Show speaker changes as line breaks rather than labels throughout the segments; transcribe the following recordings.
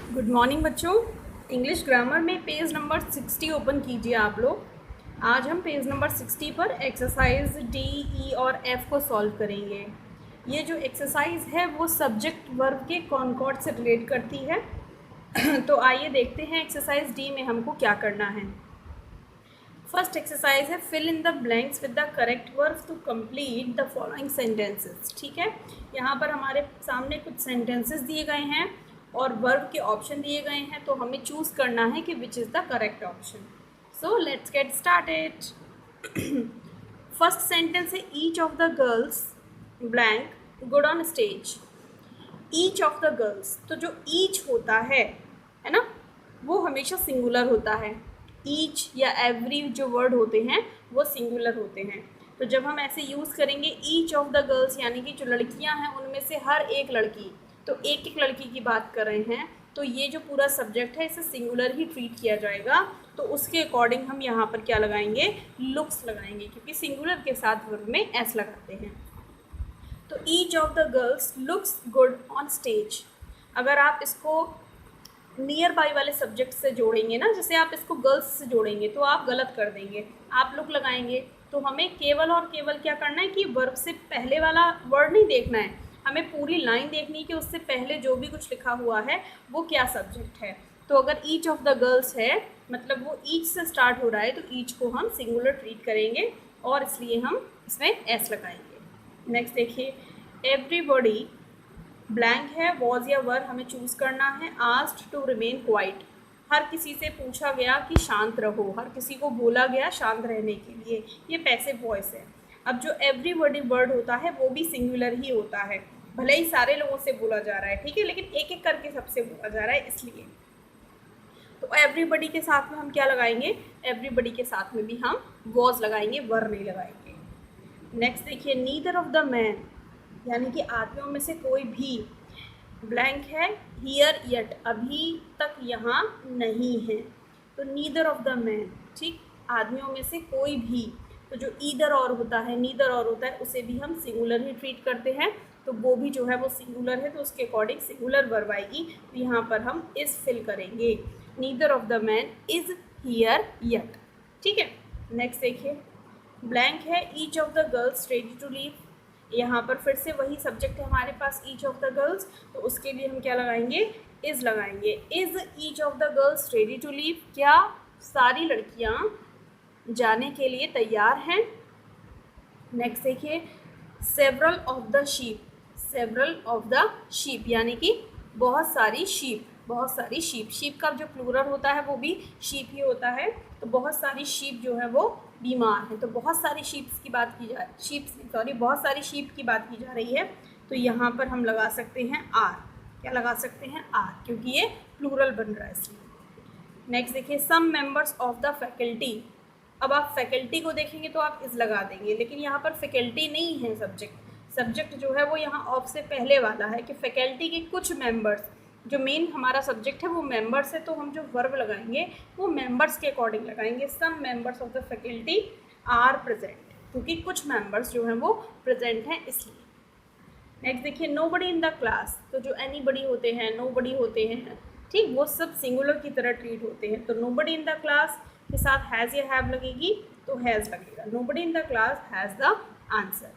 Good morning बच्चों। English grammar में page number 60 open कीजिए आप लोग। आज हम पेज नंबर 60 पर एक्सरसाइज डी, ई और एफ को सॉल्व करेंगे। ये जो एक्सरसाइज है वो सब्जेक्ट वर्ब के कॉनकॉर्ड से रिलेट करती है। तो आइए देखते हैं एक्सरसाइज डी में हमको क्या करना है। फर्स्ट एक्सरसाइज है fill in the blanks with the correct verb to complete the following sentences. ठीक है, यहाँ पर हमारे सामने कुछ सेंटेंसेस दिए गए हैं और वर्ब के ऑप्शन दिए गए हैं, तो हमें चूज़ करना है कि which is the correct option. So let's get started. First sentence है each of the girls blank good on stage. Each of the girls, तो जो ईच होता है ना, वो हमेशा सिंगुलर होता है। ईच या एवरी जो वर्ड होते हैं वो सिंगुलर होते हैं। तो जब हम ऐसे यूज़ करेंगे ईच ऑफ द गर्ल्स, यानी कि जो लड़कियां हैं उनमें से हर एक लड़की, तो एक एक लड़की की बात कर रहे हैं, तो ये जो पूरा सब्जेक्ट है इसे सिंगुलर ही ट्रीट किया जाएगा। तो उसके अकॉर्डिंग हम यहाँ पर क्या लगाएंगे, लुक्स लगाएंगे, क्योंकि सिंगुलर के साथ वर्ब में एस लगाते हैं। तो each of the girls looks good on stage. अगर आप इसको नियर बाई वाले सब्जेक्ट से जोड़ेंगे ना, जैसे आप इसको गर्ल्स से जोड़ेंगे तो आप गलत कर देंगे, आप लुक लगाएंगे। तो हमें केवल और केवल क्या करना है कि वर्ब से पहले वाला वर्ड नहीं देखना है, हमें पूरी लाइन देखनी है कि उससे पहले जो भी कुछ लिखा हुआ है वो क्या सब्जेक्ट है। तो अगर ईच ऑफ द गर्ल्स है मतलब वो ईच से स्टार्ट हो रहा है, तो ईच को हम सिंगुलर ट्रीट करेंगे और इसलिए हम इसमें एस लगाएंगे। नेक्स्ट देखिए, एवरीबॉडी ब्लैंक है, वॉज या वर हमें चूज़ करना है। आस्क्ड टू रिमेन क्वाइट, हर किसी से पूछा गया कि शांत रहो, हर किसी को बोला गया शांत रहने के लिए, ये पैसिव वॉइस है। अब जो एवरीबॉडी वर्ड होता है वो भी सिंगुलर ही होता है, भले ही सारे लोगों से बोला जा रहा है, ठीक है, लेकिन एक एक करके सबसे बोला जा रहा है इसलिए। तो एवरीबॉडी के साथ में हम क्या लगाएंगे, एवरीबॉडी के साथ में भी हम वॉज लगाएंगे, वर नहीं लगाएंगे। नेक्स्ट देखिए, नीदर ऑफ द मैन, यानी कि आदमियों में से कोई भी, ब्लैंक है, हियर येट अभी तक यहाँ नहीं है, तो नीदर ऑफ द मैन, ठीक, आदमियों में से कोई भी। तो जो ईदर और होता है, नीदर और होता है, उसे भी हम सिंगुलर ही ट्रीट करते हैं, तो वो भी जो है वो सिंगुलर है, तो उसके अकॉर्डिंग सिंगुलर वर्ब आएगी। तो यहाँ पर हम इज फिल करेंगे, neither of the man is here yet. ठीक है, नेक्स्ट देखिए, ब्लैंक है, each of the girls ready to leave, यहाँ पर फिर से वही सब्जेक्ट है हमारे पास, ईच ऑफ द गर्ल्स, तो उसके लिए हम क्या लगाएंगे, इज लगाएंगे। Is each of the girls ready to leave, क्या सारी लड़कियाँ जाने के लिए तैयार हैं। नेक्स्ट देखिए, several of the sheep, several of the sheep यानी कि बहुत सारी शीप, बहुत सारी शीप, शीप का जो प्लूरल होता है वो भी शीप ही होता है। तो बहुत सारी शीप जो है वो बीमार है, तो बहुत सारी शीप्स की बात की जा बहुत सारी शीप की बात की जा रही है। तो यहाँ पर हम लगा सकते हैं आर, क्या लगा सकते हैं, आर, क्योंकि ये प्लूरल बन रहा है इसलिए। नेक्स्ट देखिए, some members of the faculty, अब आप फैकल्टी को देखेंगे तो आप इस लगा देंगे, लेकिन यहाँ पर फैकल्टी नहीं है सब्जेक्ट, सब्जेक्ट जो है वो यहाँ ऑफ से पहले वाला है कि फैकल्टी के कुछ मेंबर्स, जो मेन हमारा सब्जेक्ट है वो मेंबर्स है, तो हम जो वर्ब लगाएंगे वो मेंबर्स के अकॉर्डिंग लगाएंगे। Some members of the faculty are present, क्योंकि कुछ मेंबर्स जो हैं वो प्रेजेंट हैं इसलिए। नेक्स्ट देखिए, नोबडी इन द क्लास, तो जो एनीबडी होते हैं, नोबडी होते हैं, ठीक, वो सब सिंगुलर की तरह ट्रीट होते हैं। तो नोबडी इन द क्लास के साथ हैज़ या हैव लगेगी, तो हैज़ लगेगा, nobody in the class has the answer.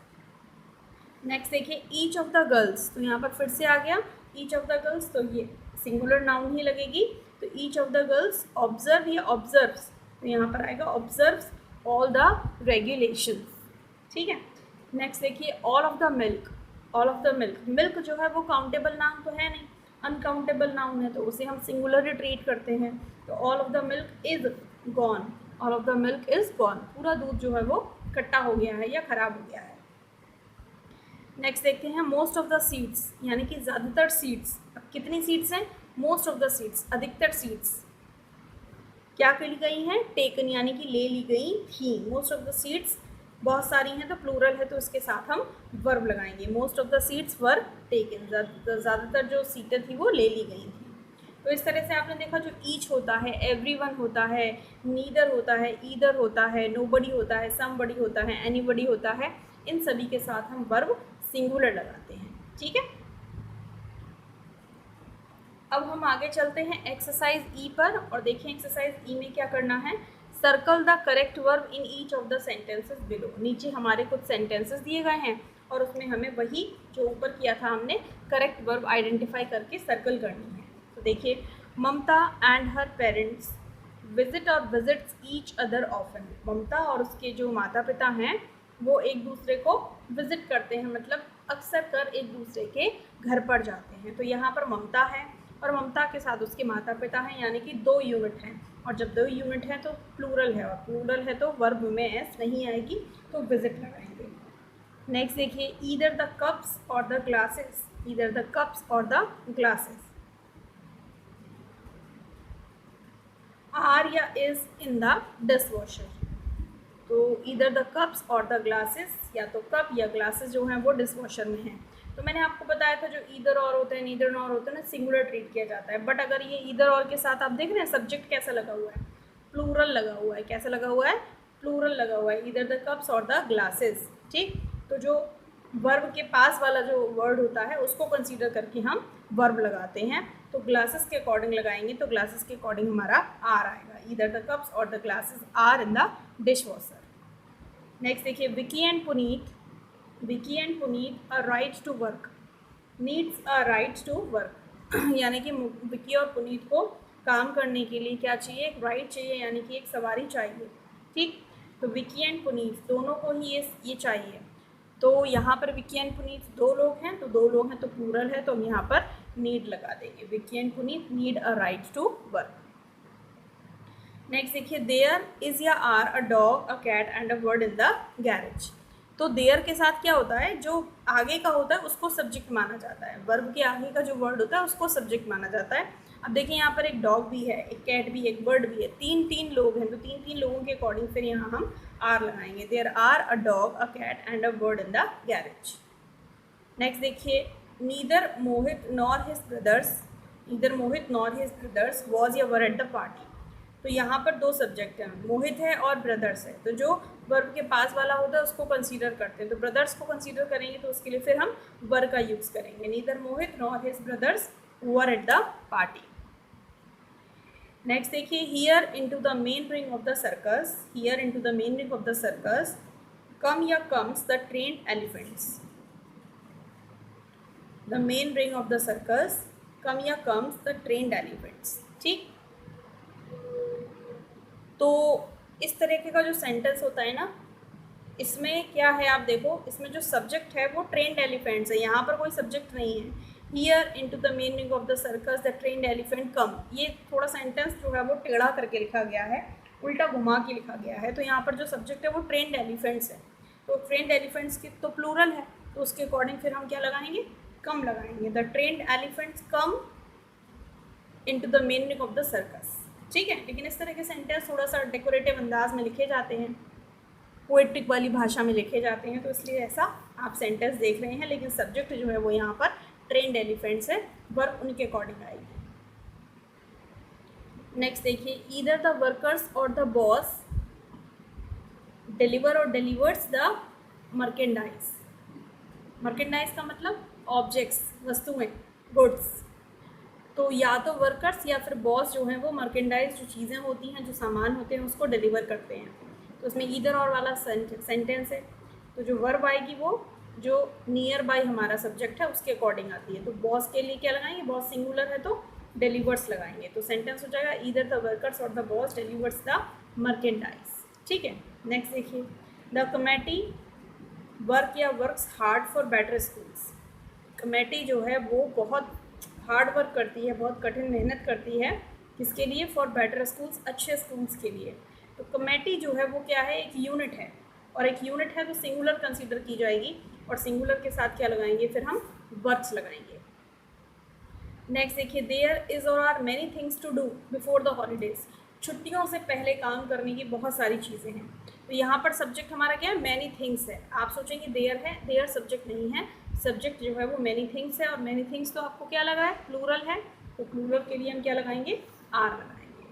Next देखिए, ईच ऑफ द गर्ल्स, तो यहाँ पर फिर से आ गया ईच ऑफ द गर्ल्स, तो ये सिंगुलर नाउन ही लगेगी। तो each of the girls observe या ऑब्जर्व्स, तो यहाँ पर आएगा ऑब्जर्व्स ऑल द रेगुलेशंस। ठीक है, नेक्स्ट देखिए, all of the milk, all of the milk, milk जो है वो काउंटेबल नाउन तो है नहीं, अनकाउंटेबल नाउन है, तो उसे हम सिंगुलर ही ट्रीट करते हैं। तो all of the milk is gone, all of the milk is gone, पूरा दूध जो है वो खट्टा हो गया है या खराब हो गया है। नेक्स्ट देखते हैं, मोस्ट ऑफ द सीट्स, यानी कि ज़्यादातर सीट्स, अब कितनी सीट्स हैं, मोस्ट ऑफ द सीट्स, अधिकतर सीट्स क्या ली गई हैं, टेकन, यानी कि ले ली गई थी। मोस्ट ऑफ द सीट्स बहुत सारी हैं तो प्लूरल है, तो इसके साथ हम वर्ब लगाएंगे, most of the seats were taken, ज़्यादातर जो सीटें थी वो ले ली गई थी। तो इस तरह से आपने देखा, जो ईच होता है, एवरीवन होता है, नीदर होता है, ईदर होता है, नोबडी होता है, समबडी होता है, एनीबडी होता है, इन सभी के साथ हम वर्ब सिंगुलर लगाते हैं। ठीक है, अब हम आगे चलते हैं एक्सरसाइज ई पर और देखिए एक्सरसाइज ई में क्या करना है। Circle the correct verb in each of the sentences below. नीचे हमारे कुछ सेंटेंसेस दिए गए हैं और उसमें हमें वही जो ऊपर किया था हमने करेक्ट वर्ब आइडेंटिफाई करके सर्कल करनी है। तो देखिए, ममता एंड हर पेरेंट्स विजिट और विजिट्स ईच अदर ऑफन। ममता और उसके जो माता पिता हैं वो एक दूसरे को विजिट करते हैं, मतलब अक्सर कर एक दूसरे के घर पर जाते हैं। तो यहाँ पर ममता है और ममता के साथ उसके माता पिता हैं, यानी कि 2 यूनिट हैं। और जब 2 यूनिट हैं तो प्लूरल है, और प्लूरल है तो वर्ब में एस नहीं आएगी, तो विजिट लगाएंगे। नेक्स्ट देखिए, either the cups or the glasses. Either the cups or the glasses are या इज इन द डिशवॉशर। तो either the cups or the glasses, या तो कप या ग्लासेस जो हैं वो डिशवॉशर में हैं। तो मैंने आपको बताया था जो ईदर और होते हैं, नीदर नॉर होते हैं ना, सिंगुलर ट्रीट किया जाता है। बट अगर ये ईदर और के साथ आप देख रहे हैं सब्जेक्ट कैसा लगा हुआ है, प्लूरल लगा हुआ है। कैसा लगा हुआ है? प्लूरल लगा हुआ है, either the cups or the glasses. ठीक, तो जो वर्ब के पास वाला जो वर्ड होता है उसको कंसीडर करके हम वर्ब लगाते हैं। तो ग्लासेस के अकॉर्डिंग लगाएंगे तो ग्लासेस के अकॉर्डिंग हमारा आर आएगा। Either the cups or the glasses are in the dishwasher. Next देखिए, Vicky and Puneet a right to work needs a right to work. यानी कि विकी और पुनीत को काम करने के लिए क्या चाहिए? एक राइट चाहिए, यानी कि एक सवारी चाहिए। ठीक, तो विकी एंड पुनीत दोनों को ही ये चाहिए। तो यहाँ पर विकी एंड पुनीत 2 लोग हैं, तो 2 लोग हैं तो प्लूरल है, तो हम यहाँ पर नीड लगा देंगे। Vicky and Puneet need a right to work. Next देखिए, देयर इज या are a dog a cat and a bird in the garage. तो देयर के साथ क्या होता है, जो आगे का होता है उसको सब्जेक्ट माना जाता है। वर्ब के आगे का जो वर्ड होता है उसको सब्जेक्ट माना जाता है। अब देखिए, यहाँ पर एक डॉग भी है, एक कैट भी है, एक बर्ड भी है, 3 लोग हैं, तो 3 लोगों के अकॉर्डिंग फिर यहाँ हम आर लगाएंगे। There are a dog a cat and a bird in the garage. Next देखिए, neither Mohit nor his brothers was या वर एट द पार्टी। तो यहाँ पर 2 सब्जेक्ट हैं, मोहित है और ब्रदर्स है। तो जो वर्ब के पास वाला होता है उसको कंसीडर करते हैं, तो ब्रदर्स को कंसीडर करेंगे तो उसके लिए फिर हम वर का यूज़ करेंगे। Neither Mohit nor his brothers were at the party. Next देखिए, here into the main ring of the circus come या comes the trained elephants. The main ring of the circus come या कम्स द ट्रेन्ड एलिफेंट्स। ठीक, तो इस तरीके का जो sentence होता है ना, इसमें क्या है आप देखो, इसमें जो सब्जेक्ट है वो ट्रेन्ड एलिफेंट्स है, यहाँ पर कोई सब्जेक्ट नहीं है। Here into the main ring of the circus the trained elephant come, ये थोड़ा सेंटेंस जो है वो टेढ़ा करके लिखा गया है, उल्टा घुमा के लिखा गया है। तो यहाँ पर जो सब्जेक्ट है वो ट्रेन्ड एलिफेंट्स है, तो ट्रेन्ड एलिफेंट्स की तो प्लूरल है, तो उसके अकॉर्डिंग फिर हम क्या लगाएंगे? कम लगाएंगे। The trained elephants come into the main ring of the circus. ठीक है, लेकिन इस तरह के सेंटेंस थोड़ा सा डेकोरेटिव अंदाज में लिखे जाते हैं, पोएट्रिक वाली भाषा में लिखे जाते हैं, तो इसलिए ऐसा आप सेंटेंस देख रहे हैं। लेकिन सब्जेक्ट जो है वो यहाँ पर ट्रेन्ड एलिफेंट्स है, वर्ब उनके अकॉर्डिंग आएगी। नेक्स्ट देखिए, ईदर द वर्कर्स और द बॉस डिलीवर और डिलीवर्स द मर्केंडाइज। मर्केंडाइज का मतलब ऑब्जेक्ट्स, वस्तुएं, गुड्स। तो या तो वर्कर्स या फिर बॉस जो हैं वो मर्केंडाइज जो चीज़ें होती हैं, जो सामान होते हैं, उसको डिलीवर करते हैं। तो उसमें ईदर और वाला सेंटेंस है, तो जो वर्ब आएगी वो जो नियर बाय हमारा सब्जेक्ट है उसके अकॉर्डिंग आती है। तो बॉस के लिए क्या लगाएंगे? बॉस सिंगुलर है तो डिलीवर्स लगाएंगे, तो सेंटेंस हो जाएगा ईदर द वर्कर्स और the boss delivers the merchandise. ठीक है, नेक्स्ट देखिए, द कमेटी वर्क या works hard for better schools. Committee जो है वो बहुत हार्ड वर्क करती है, बहुत कठिन मेहनत करती है, किसके लिए? फॉर बेटर स्कूल्स, अच्छे स्कूल्स के लिए। तो कमेटी जो है वो क्या है? एक यूनिट है, और एक यूनिट है तो सिंगुलर कंसीडर की जाएगी, और सिंगुलर के साथ क्या लगाएंगे? फिर हम वर्क्स लगाएंगे। नेक्स्ट देखिए, देयर इज़ और are many things to do before the holidays. छुट्टियों से पहले काम करने की बहुत सारी चीज़ें हैं। तो यहाँ पर सब्जेक्ट हमारा क्या है? मैनी थिंग्स है। आप सोचेंगे देयर है, देयर सब्जेक्ट नहीं है, सब्जेक्ट जो है वो मैनी थिंग्स है, और मैनी थिंग्स तो आपको क्या लगा है? प्लूरल है, तो प्लूरल के लिए हम क्या लगाएंगे? आर लगाएंगे।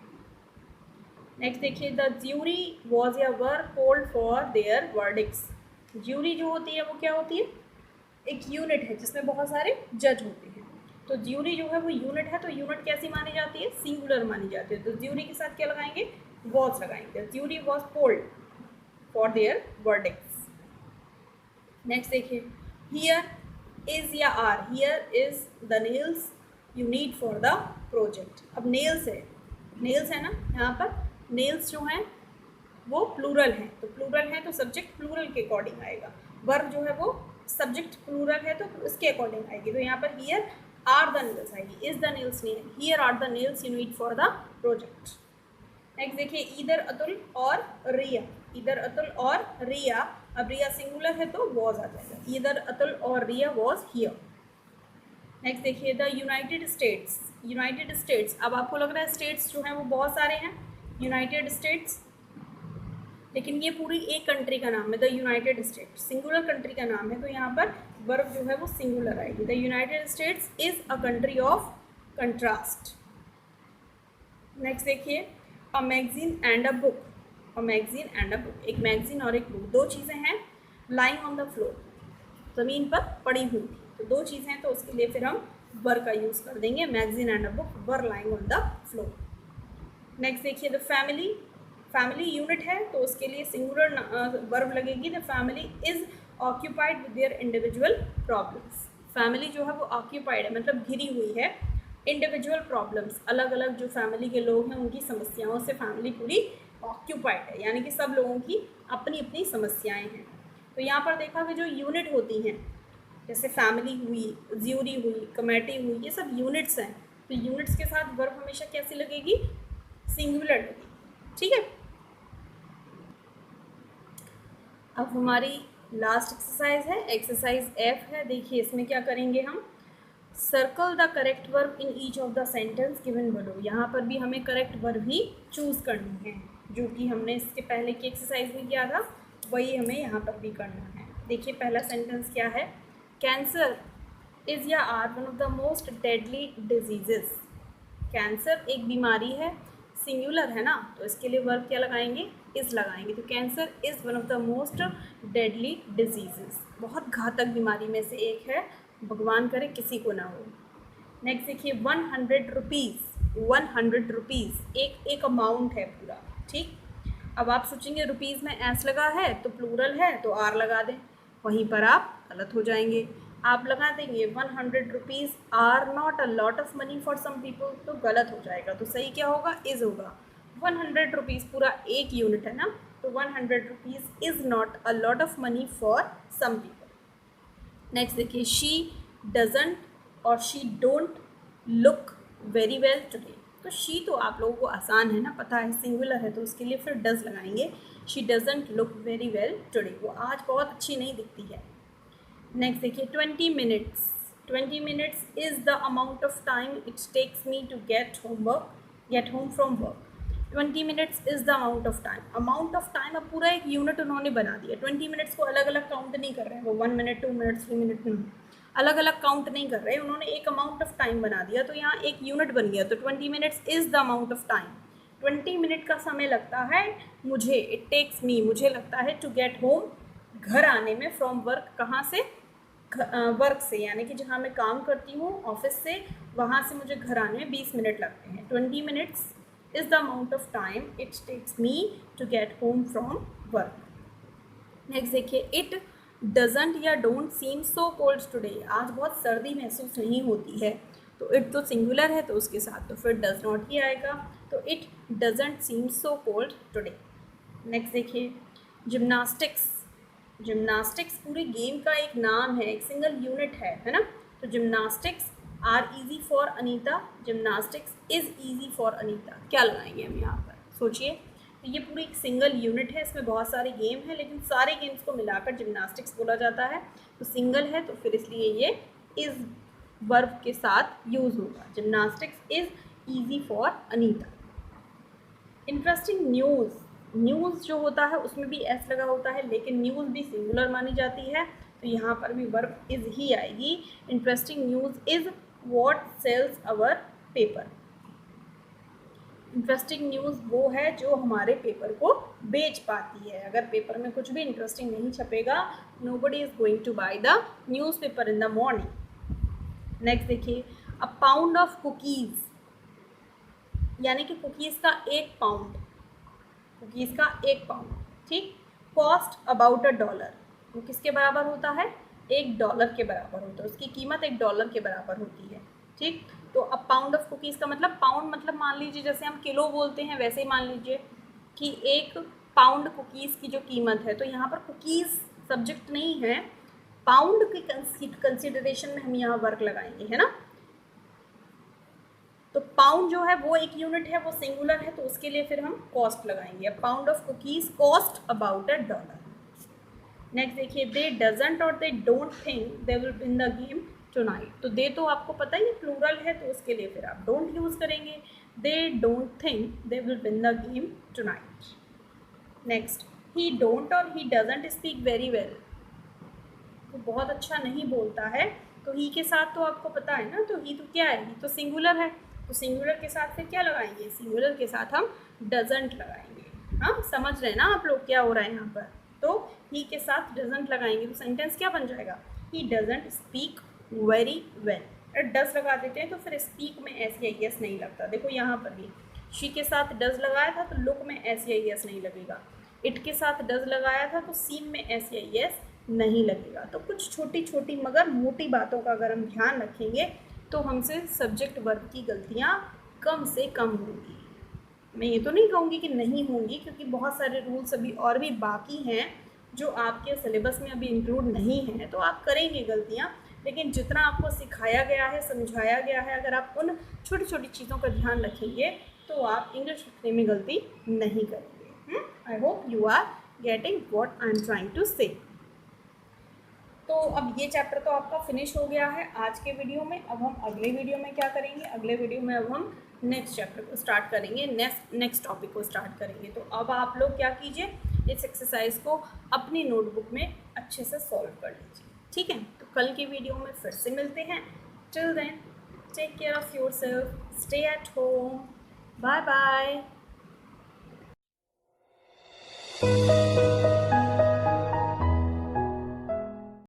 नेक्स्ट देखिए, द ज्यूरी वॉज या were polled for their verdicts. Jury जो होती है वो क्या होती है? एक यूनिट है जिसमें बहुत सारे जज होते हैं। तो ज्यूरी जो है वो यूनिट है, तो यूनिट कैसी मानी जाती है, सिंगुलर मानी जाती है। तो ज्यूरी के साथ क्या लगाएंगे, वॉज लगाएंगे। Jury was polled for their verdicts. Next देखिए, हियर इज या are, here is the nails you need for the project. अब नेल्स है ना, यहाँ पर नेल्स जो हैं वो प्लूरल हैं, तो प्लूरल है तो सब्जेक्ट प्लूरल के अकॉर्डिंग आएगा। वर्ब जो है वो सब्जेक्ट प्लूरल है तो उसके अकॉर्डिंग आएगी। तो यहाँ पर हियर आर द नेल्स आएगी, इज द नेल्स नहीं है, here are the nails you need for the project. Next देखिए, ईदर अतुल और रिया, ईदर अतुल और रिया, अब रिया सिंगुलर है तो वॉज आ जाएगा, ईदर अतुल और रिया वॉज हियर। नेक्स्ट देखिए, the United states, United states, अब आपको लग रहा है स्टेट्स जो हैं वो बहुत सारे हैं, यूनाइटेड स्टेट्स, लेकिन ये पूरी एक कंट्री का नाम है, the United states singular country का नाम है, तो यहाँ पर वर्ब जो है वो सिंगुलर आएगी। The United States is a country of contrast. Next देखिए, a magazine and a book, a magazine and a book, एक मैगजीन और एक बुक, दो चीज़ें हैं लाइंग ऑन द फ्लोर, ज़मीन पर पड़ी हुई थी, तो दो चीज़ें हैं तो उसके लिए फिर हम वर का यूज़ कर देंगे, magazine and a book, were lying on the floor. Next देखिए, द फैमिली, फैमिली यूनिट है तो उसके लिए सिंगुलर वर्ब लगेगी, the family is occupied with their individual problems. Family जो है वो ऑक्यूपाइड है मतलब घिरी हुई है इंडिविजुअल प्रॉब्लम्स, अलग अलग जो फैमिली के लोग हैं उनकी समस्याओं से फैमिली पूरी ऑक्यूपाइड है, यानी कि सब लोगों की अपनी अपनी समस्याएं हैं। तो यहाँ पर देखा कि जो यूनिट होती हैं जैसे फैमिली हुई, ज्यूरी हुई, कमेटी हुई, ये सब यूनिट्स हैं, तो यूनिट्स के साथ वर्ब हमेशा कैसी लगेगी, सिंगुलर लगेगी। ठीक है, अब हमारी लास्ट एक्सरसाइज है, एक्सरसाइज एफ है। देखिए इसमें क्या करेंगे हम, circle the correct verb in each of the sentence given below. यहाँ पर भी हमें करेक्ट वर्ब ही चूज़ करनी है, जो कि हमने इसके पहले की एक्सरसाइज में किया था वही हमें यहाँ पर भी करना है। देखिए पहला सेंटेंस क्या है, कैंसर इज़ या are one of the most deadly diseases. Cancer एक बीमारी है, सिंगुलर है ना, तो इसके लिए वर्ब क्या लगाएंगे, इज़ लगाएंगे। तो cancer is one of the most deadly diseases, बहुत घातक बीमारी में से एक है, भगवान करे किसी को ना हो। नेक्स्ट देखिए, 100 रुपीज़, 100 रुपीज़ एक अमाउंट है पूरा। ठीक, अब आप सोचेंगे रुपीज़ में एस लगा है तो प्लूरल है तो आर लगा दें, वहीं पर आप गलत हो जाएंगे, आप लगा देंगे 100 rupees are not a lot of money for some people, तो गलत हो जाएगा। तो सही क्या होगा, इज़ होगा। 100 रुपीज़ पूरा एक यूनिट है ना, तो 100 rupees is not a lot of money for some people. Next देखिए, शी डजंट और she don't look very well today. तो शी तो आप लोगों को आसान है ना, पता है सिंगुलर है तो उसके लिए फिर डज लगाएंगे। She doesn't look very well today, वो आज बहुत अच्छी नहीं दिखती है। नेक्स्ट देखिए, 20 minutes, 20 minutes is the amount of time it takes me to get home from work. 20 minutes is the amount of time, amount of time अब पूरा एक यूनिट उन्होंने बना दिया। 20 मिनट्स को अलग अलग काउंट नहीं कर रहे हैं, वो 1 मिनट 2 मिनट 3 मिनट अलग अलग काउंट नहीं कर रहे, उन्होंने एक अमाउंट ऑफ टाइम बना दिया, तो यहाँ एक यूनिट बन गया। तो 20 minutes is the amount of time, 20 minute का समय लगता है मुझे, इट टेक्स मी मुझे लगता है, टू गेट होम घर आने में, फ्रॉम वर्क कहाँ से, वर्क से, यानी कि जहाँ मैं काम करती हूँ ऑफिस से, वहाँ से मुझे घर आने में 20 मिनट लगते हैं। 20 minutes is the amount of time it takes me to get home from work. Next देखिए, इट डजंट या don't seem so cold today, आज बहुत सर्दी महसूस नहीं होती है, तो इट तो सिंगुलर है तो उसके साथ तो फिर डज नॉट ही आएगा, तो it doesn't seam so cold today. Next देखिए, जिम्नास्टिक्स, जिम्नास्टिक्स पूरे गेम का एक नाम है, एक सिंगल यूनिट है ना, तो gymnastics are easy for Anita, gymnastics is easy for Anita, क्या लगाएंगे हम यहाँ पर, सोचिए। तो ये पूरी एक सिंगल यूनिट है, इसमें बहुत सारे गेम हैं लेकिन सारे गेम्स को मिलाकर जिम्नास्टिक्स बोला जाता है, तो सिंगल है तो फिर इसलिए ये इज़ वर्ब के साथ यूज़ होगा, gymnastics is easy for Anita. Interesting news, news जो होता है उसमें भी एस लगा होता है लेकिन न्यूज़ भी सिंगुलर मानी जाती है, तो यहाँ पर भी वर्ब इज़ ही आएगी। Interesting news is what sells our paper, interesting news वो है जो हमारे पेपर को बेच पाती है, अगर पेपर में कुछ भी इंटरेस्टिंग नहीं छपेगा, nobody is going to buy the newspaper in the morning. Next देखिए, अ पाउंड ऑफ कुकीज़, यानी कि कुकीज़ का 1 पाउंड, कुकीज़ का 1 पाउंड, ठीक। कॉस्ट अबाउट $1, वो किसके बराबर होता है, $1 के बराबर होता है, उसकी कीमत $1 के बराबर होती है, ठीक। तो अब पाउंड ऑफ कुकीज़ का मतलब, पाउंड मतलब मान लीजिए जैसे हम किलो बोलते हैं वैसे ही मान लीजिए कि 1 पाउंड कुकीज़ की जो कीमत है, तो यहाँ पर कुकीज़ सब्जेक्ट नहीं है, पाउंड की कंसिडरेशन में हम यहाँ वर्क लगाएंगे, है ना। तो पाउंड जो है वो एक यूनिट है, वो सिंगुलर है, तो उसके लिए फिर हम कॉस्ट लगाएंगे। Pound of cookies cost about $1। Next देखिए, दे डजंट और दे don't think they will win the game tonight. तो दे तो आपको पता ही प्लूरल है, तो उसके लिए फिर आप डोंट यूज़ करेंगे। They don't think they will win the game tonight. Next, he don't और he doesn't speak very well, तो बहुत अच्छा नहीं बोलता है, तो ही के साथ तो आपको पता है ना, तो ही तो क्या है, ही तो सिंगुलर है, तो सिंगुलर के साथ फिर क्या लगाएंगे, सिंगुलर के साथ हम डजंट लगाएंगे। हाँ, समझ रहे हैं ना आप लोग क्या हो रहा है यहाँ पर। तो ही के साथ डजंट लगाएंगे तो सेंटेंस क्या बन जाएगा, ही doesn't speak very well. Does लगा देते हैं तो फिर स्पीक में एस या एस नहीं लगता। देखो यहाँ पर भी शी के साथ डज लगाया था तो लुक में एस या एस नहीं लगेगा, इट के साथ डज लगाया था तो सीम में एस या एस नहीं लगेगा। तो कुछ छोटी छोटी मगर मोटी बातों का अगर हम ध्यान रखेंगे तो हमसे सब्जेक्ट वर्ब की गलतियाँ कम से कम होंगी। मैं ये तो नहीं कहूँगी कि नहीं होंगी, क्योंकि बहुत सारे रूल्स अभी और भी बाकी हैं जो आपके सिलेबस में अभी इंक्लूड नहीं हैं, तो आप करेंगे गलतियाँ, लेकिन जितना आपको सिखाया गया है, समझाया गया है, अगर आप उन छोटी छोटी चीज़ों का ध्यान रखेंगे तो आप इंग्लिश लिखने में गलती नहीं करेंगे। I hope you are getting what I am trying to say. तो अब ये चैप्टर तो आपका फिनिश हो गया है आज के वीडियो में। अब हम अगले वीडियो में क्या करेंगे, अगले वीडियो में अब हम नेक्स्ट चैप्टर को स्टार्ट करेंगे, नेक्स्ट टॉपिक को स्टार्ट करेंगे। तो अब आप लोग क्या कीजिए, इस एक्सरसाइज को अपनी नोटबुक में अच्छे से सॉल्व कर लीजिए, ठीक है। तो कल की वीडियो में फिर से मिलते हैं। Till then take care of yourself, stay at home, bye bye.